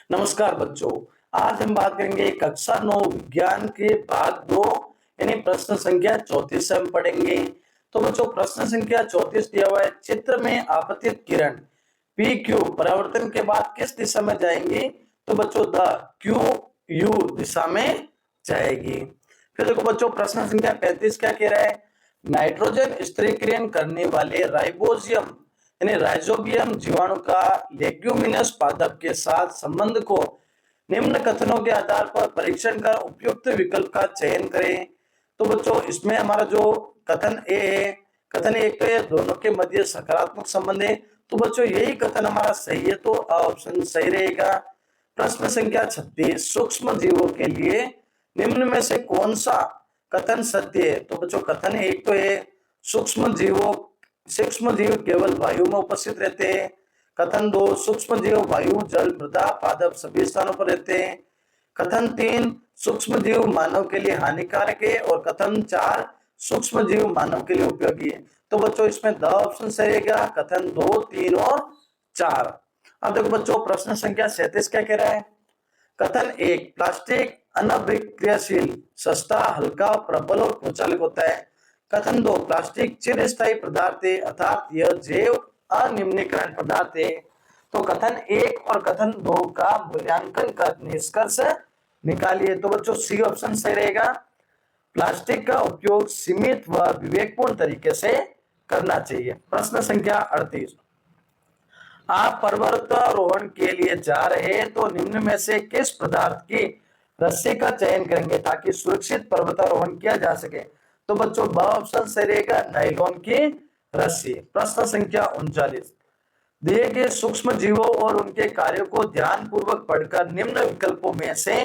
नमस्कार बच्चों। आज हम बात करेंगे कक्षा 9 विज्ञान के भाग 2 यानी प्रश्न संख्या 34 से हम पढ़ेंगे। तो बच्चों प्रश्न संख्या 34 दिया हुआ है, चित्र में आपतित किरण पी क्यू परावर्तन के बाद किस दिशा में जाएंगी? तो बच्चों द क्यू यू दिशा में जाएगी। फिर देखो बच्चों प्रश्न संख्या 35 क्या कह रहा है, नाइट्रोजन स्थिरीकरण करने वाले राइबोजियम यानी राइजोबियम जीवाणु का लेग्यूमिनस पादप के साथ संबंध को निम्न कथनों के आधार पर परीक्षण कर उपयुक्त विकल्प का चयन करें। तो बच्चों इसमें हमारा जो कथन ए है, कथन एक तो ये दोनों के मध्य सकारात्मक संबंध है, तो बच्चों यही कथन हमारा सही है, तो ऑप्शन सही रहेगा। प्रश्न संख्या 36, सूक्ष्म जीवों के लिए निम्न में से कौन सा कथन सत्य है? तो बच्चों कथन एक तो है सूक्ष्म जीव केवल वायु में उपस्थित रहते हैं। कथन 2, सूक्ष्म जीव वायु जल मृदा पादप सभी स्थानों पर रहते हैं। कथन 3, सूक्ष्म जीव मानव के लिए हानिकारक है। और कथन 4, सूक्ष्म जीव मानव के लिए उपयोगी है। तो बच्चों इसमें द ऑप्शन सही रहेगा, कथन 2, 3 और 4। अब देखो बच्चों प्रश्न संख्या 37 क्या कह रहा है, कथन 1, प्लास्टिक अनअभिक्रियाशील सस्ता हल्का प्रबल और कुचालक होता है। कथन 2, प्लास्टिक चिरस्थायी पदार्थ है अर्थात यह जैव अनिम्नीकरण पदार्थ है। तो कथन 1 और कथन 2 का मूल्यांकन कर निष्कर्ष निकालिए। तो बच्चों सी ऑप्शन सही रहेगा, प्लास्टिक का उपयोग सीमित व विवेकपूर्ण तरीके से करना चाहिए। प्रश्न संख्या 38, आप पर्वतारोहण के लिए जा रहे हैं तो निम्न में से किस पदार्थ की रस्सी का चयन करेंगे ताकि सुरक्षित पर्वतारोहण किया जा सके? तो बच्चों ब ऑप्शन सही रहेगा, नायलॉन की रस्सी। प्रश्न संख्या 39, दिए गए सूक्ष्म जीवों और उनके कार्यों को ध्यान पूर्वक पढ़कर निम्न विकल्पों में से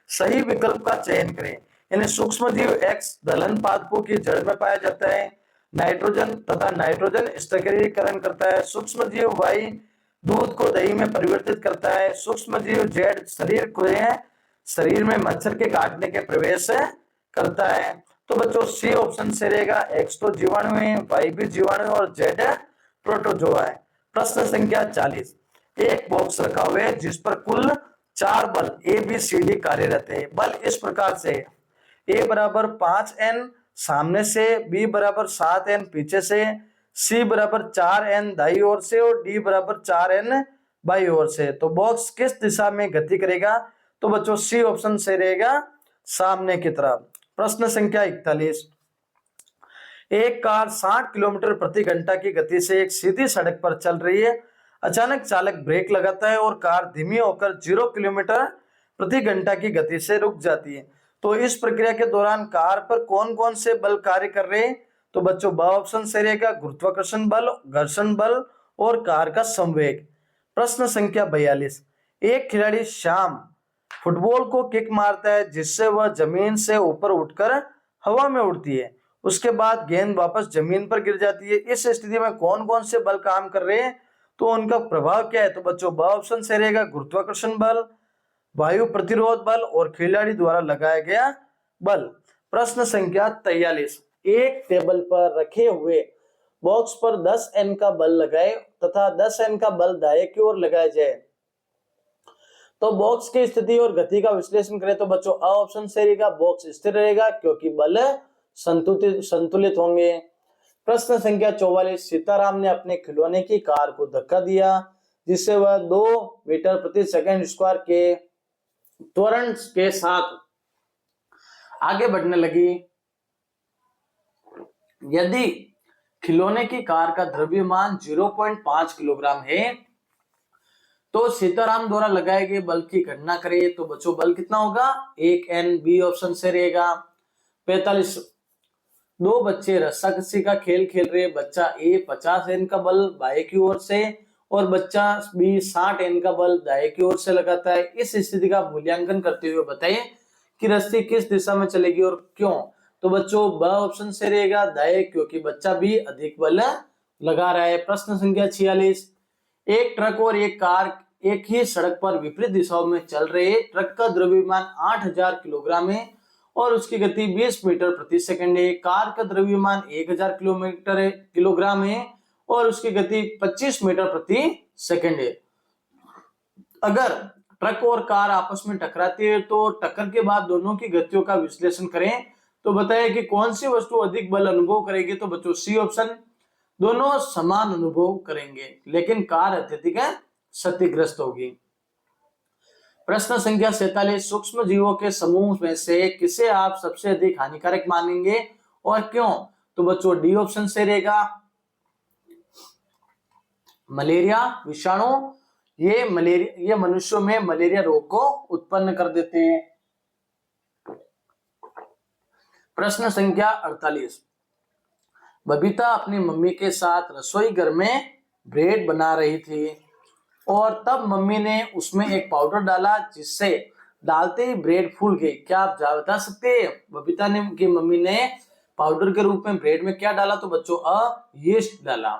सही विकल्प का चयन करें। यानी सूक्ष्म जीव एक्स दलहन पादपों की जड़ में पाया जाता है, नाइट्रोजन तथा नाइट्रोजन स्थिरीकरण करता है। सूक्ष्म जीव वाई दूध को दही में परिवर्तित करता है। सूक्ष्म जीव जेड शरीर में मच्छर के काटने के प्रवेश करता है। तो बच्चों सी ऑप्शन से रहेगा, एक्स तो जीवाणु है, वाई भी जीवाणु और जेड प्रोटोजोआ है। प्रश्न संख्या 40, एक बॉक्स रखा हुआ है जिस पर कुल 4 बल ए बी सी डी कार्यरत है। बल इस प्रकार से, ए बराबर 5n सामने से, बी बराबर 7n पीछे से, सी बराबर 4n दाई ओर से और डी बराबर 4n बाई ओर से। तो बॉक्स किस दिशा में गति करेगा? तो बच्चों सी ऑप्शन से रहेगा, सामने की तरफ। प्रश्न संख्या 41, एक कार 60 किलोमीटर प्रति घंटा की गति से एक सीधी सड़क पर चल रही है। अचानक चालक ब्रेक लगाता है और कार धीमी होकर 0 किलोमीटर प्रति घंटा की गति से रुक जाती है। तो इस प्रक्रिया के दौरान कार पर कौन कौन से बल कार्य कर रहे हैं? तो बच्चों ब ऑप्शन सही रहेगा, गुरुत्वाकर्षण बल, घर्षण बल और कार का संवेग। प्रश्न संख्या 42, एक खिलाड़ी श्याम फुटबॉल को किक मारता है जिससे वह जमीन से ऊपर उठकर हवा में उड़ती है। उसके बाद गेंद वापस जमीन पर गिर जाती है। इस स्थिति में कौन कौन से बल काम कर रहे हैं? तो उनका प्रभाव क्या है? तो बच्चों ब ऑप्शन सही रहेगा, गुरुत्वाकर्षण बल, वायु प्रतिरोध बल और खिलाड़ी द्वारा लगाया गया बल। प्रश्न संख्या 43, एक टेबल पर रखे हुए बॉक्स पर 10n का बल लगाए तथा 10n का बल दाएं की ओर लगाया जाए तो बॉक्स की स्थिति और गति का विश्लेषण करें। तो बच्चों अ ऑप्शन सही रहेगा, बॉक्स स्थिर रहेगा क्योंकि बल संतुलित होंगे। प्रश्न संख्या 44, सीताराम ने अपने खिलौने की कार को धक्का दिया जिससे वह 2 मीटर प्रति सेकंड स्क्वायर के त्वरण के साथ आगे बढ़ने लगी। यदि खिलौने की कार का द्रव्यमान 0.5 किलोग्राम है तो सीताराम द्वारा लगाए गए बल की गणना करें। तो बच्चों बल कितना होगा? 1n। बी ऑप्शन से रहेगा। 45, 2 बच्चे रस्साकसी का खेल खेल रहे। बच्चा ए 50n का बल बाएं की ओर से और बच्चा बी 60n का बल दाएं की ओर से लगाता है। इस स्थिति का मूल्यांकन करते हुए बताइए कि रस्सी किस दिशा में चलेगी और क्यों? तो बच्चों ब ऑप्शन से रहेगा, दाएं, क्योंकि बच्चा भी अधिक बल लगा रहा है। प्रश्न संख्या 46, एक ट्रक और एक कार एक ही सड़क पर विपरीत दिशाओं में चल रहे। ट्रक का द्रव्यमान 8000 किलोग्राम है और उसकी गति 20 मीटर प्रति सेकंड है। कार का द्रव्यमान 1000 किलोग्राम है और उसकी गति 25 मीटर प्रति सेकंड है। अगर ट्रक और कार आपस में टकराती है तो टक्कर के बाद दोनों की गतियों का विश्लेषण करें। तो बताइए कि कौन सी वस्तु अधिक बल अनुभव करेगी, तो बच्चों सी ऑप्शन। दोनों समान अनुभव करेंगे लेकिन कार अत्यधिक क्षतिग्रस्त होगी। प्रश्न संख्या 47, सूक्ष्म जीवों के समूह में से किसे आप सबसे अधिक हानिकारक मानेंगे और क्यों? तो बच्चों डी ऑप्शन से रहेगा। मलेरिया विषाणु, ये मनुष्यों में मलेरिया रोग को उत्पन्न कर देते हैं। प्रश्न संख्या 48, बबीता अपनी मम्मी के साथ रसोई घर में ब्रेड बना रही थी और तब मम्मी ने उसमें एक पाउडर डाला जिससे डालते ही ब्रेड फूल गई। क्या आप बता सकते हैं बबीता ने की मम्मी ने पाउडर के रूप में ब्रेड में क्या डाला? तो बच्चों यीस्ट डाला।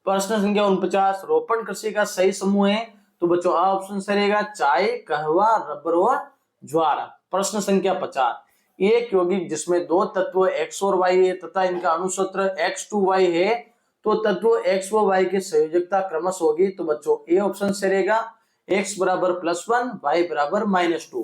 प्रश्न संख्या 49, रोपण कृषि का सही समूह है, तो बच्चों आ ऑप्शन सही रहेगा, चाय, कहवा, रबर और ज्वार। प्रश्न संख्या 50, एक यौगिक जिसमें दो तत्व X और Y है तथा इनका अणुसूत्र X2Y है तो तत्व X व Y की संयोजकता क्रमश होगी। तो बच्चों ए ऑप्शन से रहेगा, X बराबर +1, Y बराबर -2।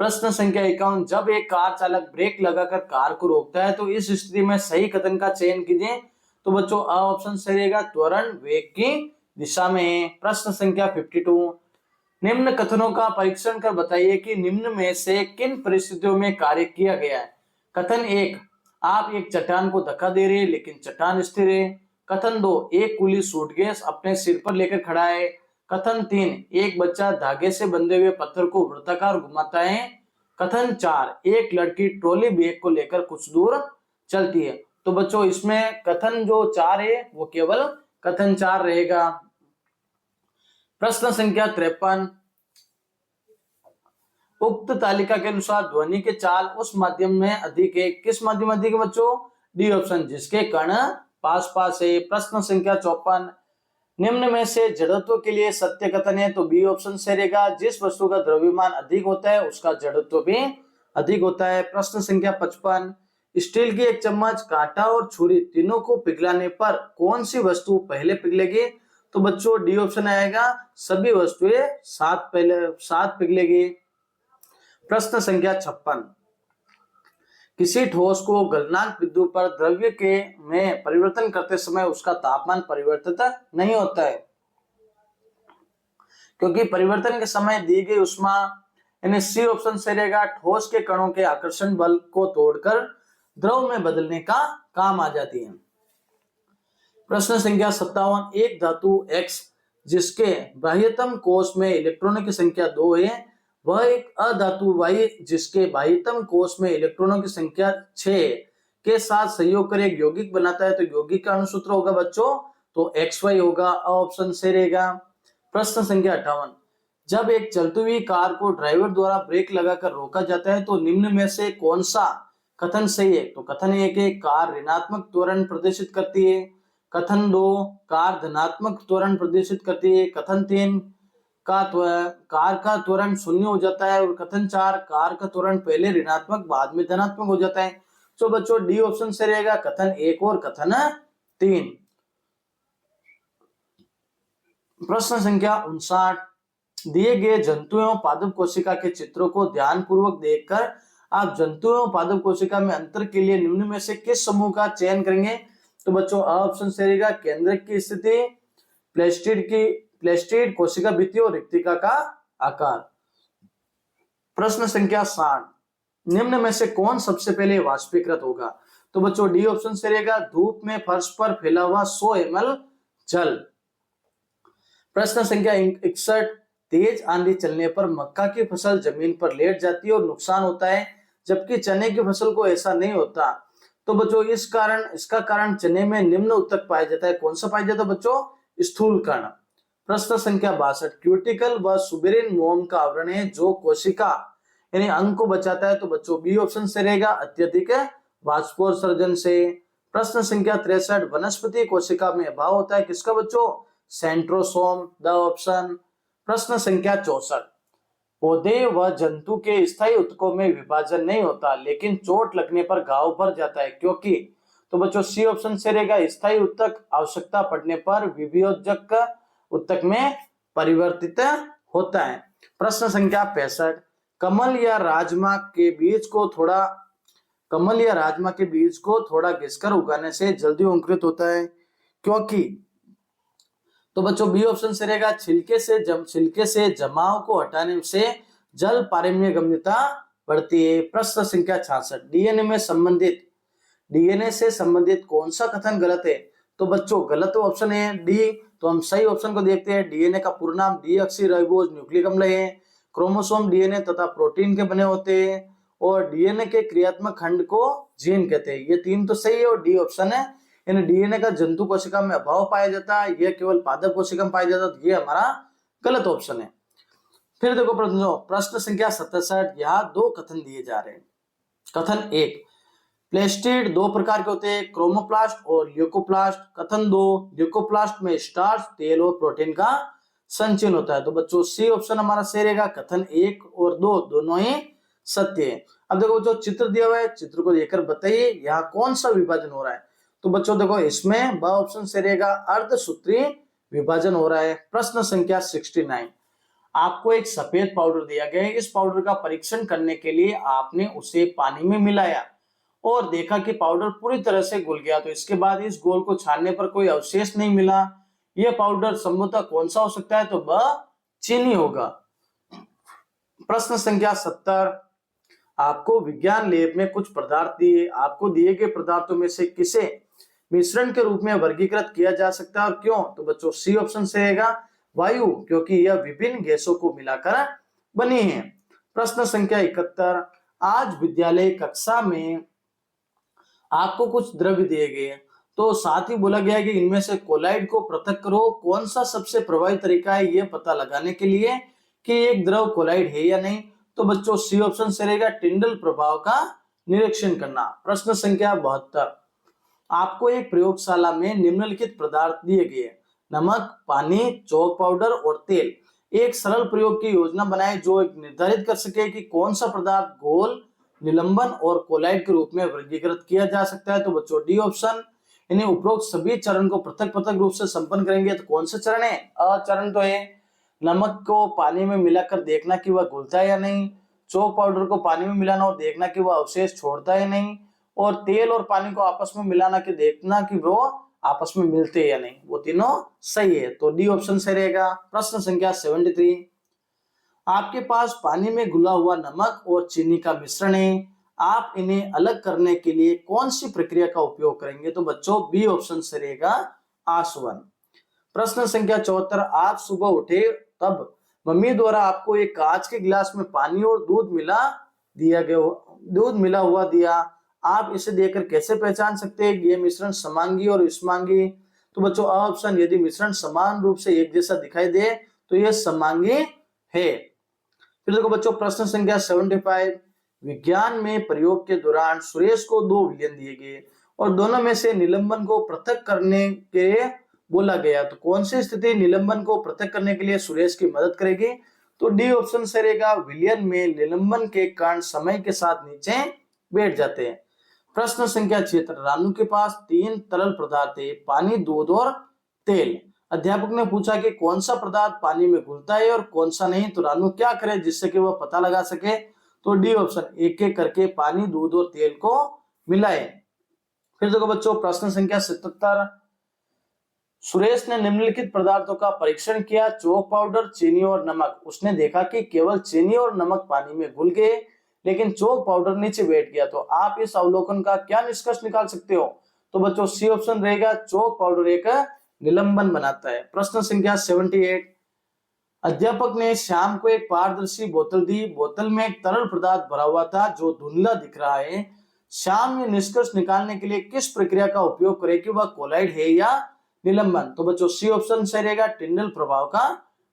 प्रश्न संख्या 51, जब एक कार चालक ब्रेक लगाकर कार को रोकता है तो इस स्थिति में सही कथन का चयन कीजिए। तो बच्चों आ ऑप्शन सही रहेगा, त्वरण वेग की दिशा में। प्रश्न संख्या 52, निम्न कथनों का परीक्षण कर बताइए कि निम्न में से किन परिस्थितियों में कार्य किया गया है। कथन 1, आप एक चट्टान को धक्का दे रहे हैं लेकिन चट्टान स्थिर है। कथन 2, एक कुली सूटकेस अपने सिर पर लेकर खड़ा है। कथन 3, एक बच्चा धागे से बंधे हुए पत्थर को वृत्ताकार घुमाता है। कथन 4, एक लड़की ट्रॉली बैग को लेकर कुछ दूर चलती है। तो बच्चों इसमें कथन जो 4 है वो केवल कथन 4 रहेगा। प्रश्न संख्या 53, उक्त तालिका के अनुसार ध्वनि के चाल उस माध्यम में अधिक है, किस माध्यम अधिक है बच्चों? डी ऑप्शन, जिसके कण पास पास है। प्रश्न संख्या 54, निम्न में से जड़त्व के लिए सत्य कथन है, तो बी ऑप्शन से रहेगा, जिस वस्तु का द्रव्यमान अधिक होता है उसका जड़त्व भी अधिक होता है। प्रश्न संख्या 55, स्टील की एक चम्मच, कांटा और छुरी तीनों को पिघलाने पर कौन सी वस्तु पहले पिघलेगी? तो बच्चों डी ऑप्शन आएगा, सभी वस्तुएं साथ पिघलेगी। प्रश्न संख्या 56, किसी ठोस को गलनांक बिंदु पर द्रव्य के में परिवर्तन करते समय उसका तापमान परिवर्तित नहीं होता है क्योंकि परिवर्तन के समय दी गई उष्मा, यानी सी ऑप्शन से रहेगा, ठोस के कणों के आकर्षण बल को तोड़कर द्रव में बदलने का काम आ जाती है। प्रश्न संख्या 57, एक धातु X जिसके बाह्यतम कोश में इलेक्ट्रॉनों की संख्या 2 है, वह एक अधातु Y जिसके बाह्यतम कोश में इलेक्ट्रॉनों की संख्या 6 के साथ सहयोग कर एक यौगिक बनाता है, तो यौगिक का अणुसूत्र होगा बच्चों तो XY होगा, ऑप्शन से रहेगा। प्रश्न संख्या 58, जब एक चलती हुई कार को ड्राइवर द्वारा ब्रेक लगाकर रोका जाता है तो निम्न में से कौन सा कथन सही है? तो कथन 1 है, कार ऋणात्मक त्वरण प्रदर्शित करती है। कथन 2, कार धनात्मक त्वरण प्रदर्शित करती है। कथन 3, कार का त्वरण 0 हो जाता है और कथन 4, कार का त्वरण पहले ऋणात्मक बाद में धनात्मक हो जाता है। तो बच्चों डी ऑप्शन से रहेगा, कथन 1 और कथन 3। प्रश्न संख्या 59, दिए गए जंतु एवं पादप कोशिका के चित्रों को ध्यान पूर्वक देखकर आप जंतु एवं पादप कोशिका में अंतर के लिए निम्न में से किस समूह का चयन करेंगे? तो बच्चों ऑप्शन से रहेगा, केंद्रक की स्थिति, प्लेस्टिड कोशिका भित्ति और रिक्तिका का आकार। प्रश्न संख्या 60, निम्न में से कौन सबसे पहले वाष्पीकृत होगा? तो बच्चों डी ऑप्शन से रहेगा, धूप में फर्श पर फैला हुआ 100 ml जल। प्रश्न संख्या 61, तेज आंधी चलने पर मक्का की फसल जमीन पर लेट जाती है और नुकसान होता है जबकि चने की फसल को ऐसा नहीं होता। तो बच्चों इसका कारण चने में निम्न उत्तक पाया जाता है, कौन सा पाया जाता है बच्चों? स्थूल कण। प्रश्न संख्या 62, क्यूटिकल व सुबेरिन मोम का आवरण है जो कोशिका यानी अंग को बचाता है, तो बच्चों बी ऑप्शन से रहेगा, अत्यधिक वाष्पोत्सर्जन से। प्रश्न संख्या 63, वनस्पति कोशिका में अभाव होता है किसका बच्चों? Centrosome, the option. प्रश्न संख्या 64, पौधे व जंतु के स्थायी उत्तकों में विभाजन नहीं होता लेकिन चोट लगने पर घाव भर जाता है क्योंकि? तो बच्चों सी ऑप्शन से रहेगा, स्थायी उत्तक आवश्यकता पड़ने पर विभियोजक उत्तक में परिवर्तित होता है। प्रश्न संख्या 65, कमल या राजमा के बीज को थोड़ा घिसकर उगाने से जल्दी अंकुरित होता है, क्योंकि तो बच्चों बी ऑप्शन से रहेगा छिलके से जमाव को हटाने से जल पारगम्यता बढ़ती है। प्रश्न संख्या 66, डीएनए से संबंधित कौन सा कथन गलत है? तो बच्चों गलत ऑप्शन है डी। तो हम सही ऑप्शन को देखते हैं। डीएनए का पूर्ण नाम डीऑक्सीराइबोज न्यूक्लिक अम्ल है। क्रोमोसोम डीएनए तथा प्रोटीन के बने होते हैं और डीएनए के क्रियात्मक खंड को जीन कहते हैं। ये तीन तो सही है और डी ऑप्शन है। यानी डीएनए का जंतु कोशिका में अभाव पाया जाता है, यह केवल पादप कोशिका में पाया जाता है, ये हमारा गलत ऑप्शन है। फिर देखो प्रश्न संख्या 67, यहाँ दो कथन दिए जा रहे हैं। कथन 1, प्लेस्टिड दो प्रकार के होते हैं, क्रोमोप्लास्ट और ल्यूकोप्लास्ट। कथन 2, ल्यूकोप्लास्ट में स्टार्च, तेल और प्रोटीन का संचयन होता है। तो बच्चों सी ऑप्शन हमारा सही रहेगा। कथन 1 और 2 दोनों ही सत्य है। अब देखो जो चित्र दिया हुआ है, चित्र को देखकर बताइए यहाँ कौन सा विभाजन हो रहा है। तो बच्चों देखो इसमें ब ऑप्शन से रहेगा, अर्धसूत्री विभाजन हो रहा है। प्रश्न संख्या 69, आपको एक सफेद पाउडर दिया गया है। इस पाउडर का परीक्षण करने के लिए आपने उसे पानी में मिलाया और देखा कि पाउडर पूरी तरह से घुल गया। तो इसके बाद इस घोल को छानने पर कोई अवशेष नहीं मिला। यह पाउडर संभवतः कौन सा हो सकता है? तो ब चीनी होगा। प्रश्न संख्या 70, आपको विज्ञान लैब में कुछ पदार्थ दिए, आपको दिए गए पदार्थों में से किसे मिश्रण के रूप में वर्गीकृत किया जा सकता है और क्यों? तो बच्चों सी ऑप्शन से रहेगा वायु, क्योंकि यह विभिन्न गैसों को मिलाकर बनी है। प्रश्न संख्या 71, आज विद्यालय कक्षा में आपको कुछ द्रव्य दिए गए तो साथ ही बोला गया है कि इनमें से कोलाइड को पृथक करो। कौन सा सबसे प्रभावी तरीका है यह पता लगाने के लिए कि एक द्रव कोलाइड है या नहीं? तो बच्चों सी ऑप्शन से रहेगा टिंडल प्रभाव का निरीक्षण करना। प्रश्न संख्या 72, आपको एक प्रयोगशाला में निम्नलिखित पदार्थ दिए गए, नमक, पानी, चौक पाउडर और तेल। एक सरल प्रयोग की योजना बनाएं जो निर्धारित कर सके कि कौन सा पदार्थ घोल, निलंबन और कोलाइड के रूप में वर्गीकृत किया जा सकता है। तो बच्चों डी ऑप्शन। इन्हें उपरोक्त सभी चरण को पृथक पृथक रूप से संपन्न करेंगे। तो कौन सा चरण है? अ चरण तो है नमक को पानी में मिलाकर देखना कि वह घुलता है या नहीं, चौक पाउडर को पानी में मिलाना और देखना कि वह अवशेष छोड़ता है नहीं, और तेल और पानी को आपस में मिलाना कि देखना कि वो आपस में मिलते हैं या नहीं। वो तीनों सही है, तो डी ऑप्शन सही रहेगा। प्रश्न संख्या 73, आपके पास पानी में घुला हुआ नमक और चीनी का मिश्रण है, आप इन्हें अलग करने के लिए कौन सी प्रक्रिया का उपयोग करेंगे? तो बच्चों बी ऑप्शन से रहेगा आसवन। प्रश्न संख्या 74, आप सुबह उठे तब मम्मी द्वारा आपको एक कांच के गिलास में पानी और दूध मिला हुआ दिया, आप इसे देखकर कैसे पहचान सकते हैं ये मिश्रण समांगी और विषमांगी? तो बच्चों ऑप्शन, यदि मिश्रण समान रूप से एक जैसा दिखाई दे तो यह समांगी है। फिर देखो बच्चों प्रश्न संख्या 75, विज्ञान में प्रयोग के दौरान सुरेश को 2 विलयन दिए गए और दोनों में से निलंबन को पृथक करने के बोला गया। तो कौन सी स्थिति निलंबन को पृथक करने के लिए सुरेश की मदद करेगी? तो डी ऑप्शन से रहेगा, विलयन में निलंबन के कारण समय के साथ नीचे बैठ जाते हैं। प्रश्न संख्या 76, रानू के पास 3 तरल पदार्थ है, पानी, दूध और तेल। अध्यापक ने पूछा कि कौन सा पदार्थ पानी में घुलता है और कौन सा नहीं। तो रानू क्या करे जिससे कि वह पता लगा सके? तो डी ऑप्शन, एक एक करके पानी, दूध और तेल को मिलाए। फिर देखो बच्चों प्रश्न संख्या 77, सुरेश ने निम्नलिखित पदार्थों का परीक्षण किया, चौक पाउडर, चीनी और नमक। उसने देखा कि केवल चीनी और नमक पानी में घुल गए लेकिन चौक पाउडर नीचे बैठ गया। तो आप इस अवलोकन का क्या निष्कर्ष निकाल सकते हो? तो बच्चों सी ऑप्शन रहेगा, चौक पाउडर एक निलंबन बनाता है। प्रश्न संख्या 78, अध्यापक ने श्याम को एक पारदर्शी बोतल दी, बोतल में एक तरल पदार्थ भरा हुआ था जो धुंधला दिख रहा है। श्याम ने निष्कर्ष निकालने के लिए किस प्रक्रिया का उपयोग करे कि वह कोलाइड है या निलंबन? तो बच्चों सी ऑप्शन सही रहेगा, टिंडल प्रभाव का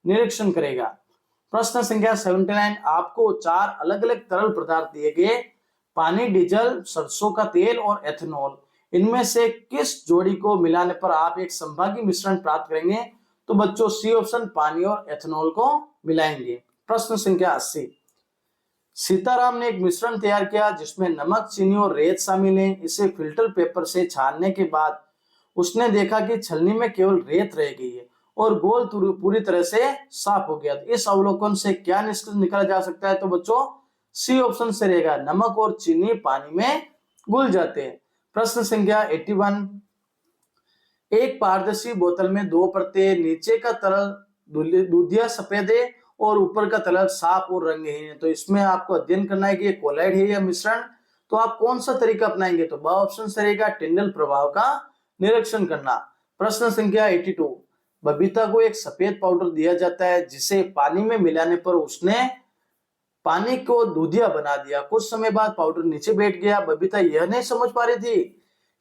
निरीक्षण करेगा। प्रश्न संख्या 79, आपको 4 अलग अलग तरल पदार्थ दिए गए, पानी, डीजल, सरसों का तेल और एथेनॉल। इनमें से किस जोड़ी को मिलाने पर आप एक संभागी मिश्रण प्राप्त करेंगे? तो बच्चों सी ऑप्शन, पानी और एथेनॉल को मिलाएंगे। प्रश्न संख्या 80, सीताराम ने एक मिश्रण तैयार किया जिसमें नमक, चीनी और रेत शामिल है। इसे फिल्टर पेपर से छानने के बाद उसने देखा कि छलनी में केवल रेत रह गई है और गोल पूरी तरह से साफ हो गया। तो इस अवलोकन से क्या निष्कर्ष निकाला जा सकता है? तो बच्चों सी ऑप्शन से रहेगा, नमक और चीनी पानी में घुल जाते हैं। प्रश्न संख्या 81, एक पारदर्शी बोतल में दो परतें, नीचे का तरल दूधिया सफेद है और ऊपर का तरल साफ और रंगहीन है। तो इसमें आपको अध्ययन करना है कि ये कोलाइड है या मिश्रण। तो आप कौन सा तरीका अपनाएंगे? तो ब ऑप्शन से रहेगा, टिंडल प्रभाव का निरीक्षण करना। प्रश्न संख्या 82, बबीता को एक सफेद पाउडर दिया जाता है जिसे पानी में मिलाने पर उसने पानी को दूधिया बना दिया। कुछ समय बाद पाउडर नीचे बैठ गया। बबीता यह नहीं समझ पा रही थी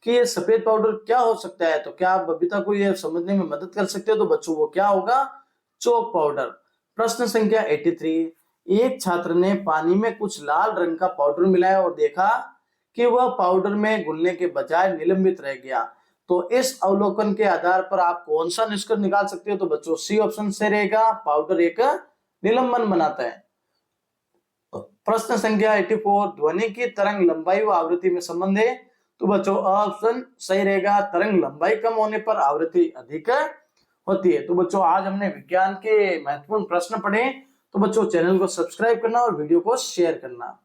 कि ये सफेद पाउडर क्या हो सकता है। तो क्या आप बबीता को यह समझने में मदद कर सकते हो? तो बच्चों वो क्या होगा? Chalk powder. प्रश्न संख्या 83, एक छात्र ने पानी में कुछ लाल रंग का पाउडर मिलाया और देखा कि वह पाउडर में घुलने के बजाय निलंबित रह गया। तो इस अवलोकन के आधार पर आप कौन सा निष्कर्ष निकाल सकते हो? तो बच्चों सी ऑप्शन से रहेगा, पाउडर एक निलंबन बनाता है। प्रश्न संख्या 84, ध्वनि की तरंग लंबाई व आवृत्ति में संबंध है। तो बच्चों ऑप्शन सही रहेगा, तरंग लंबाई कम होने पर आवृत्ति अधिक होती है। तो बच्चों आज हमने विज्ञान के महत्वपूर्ण प्रश्न पढ़े। तो बच्चों चैनल को सब्सक्राइब करना और वीडियो को शेयर करना।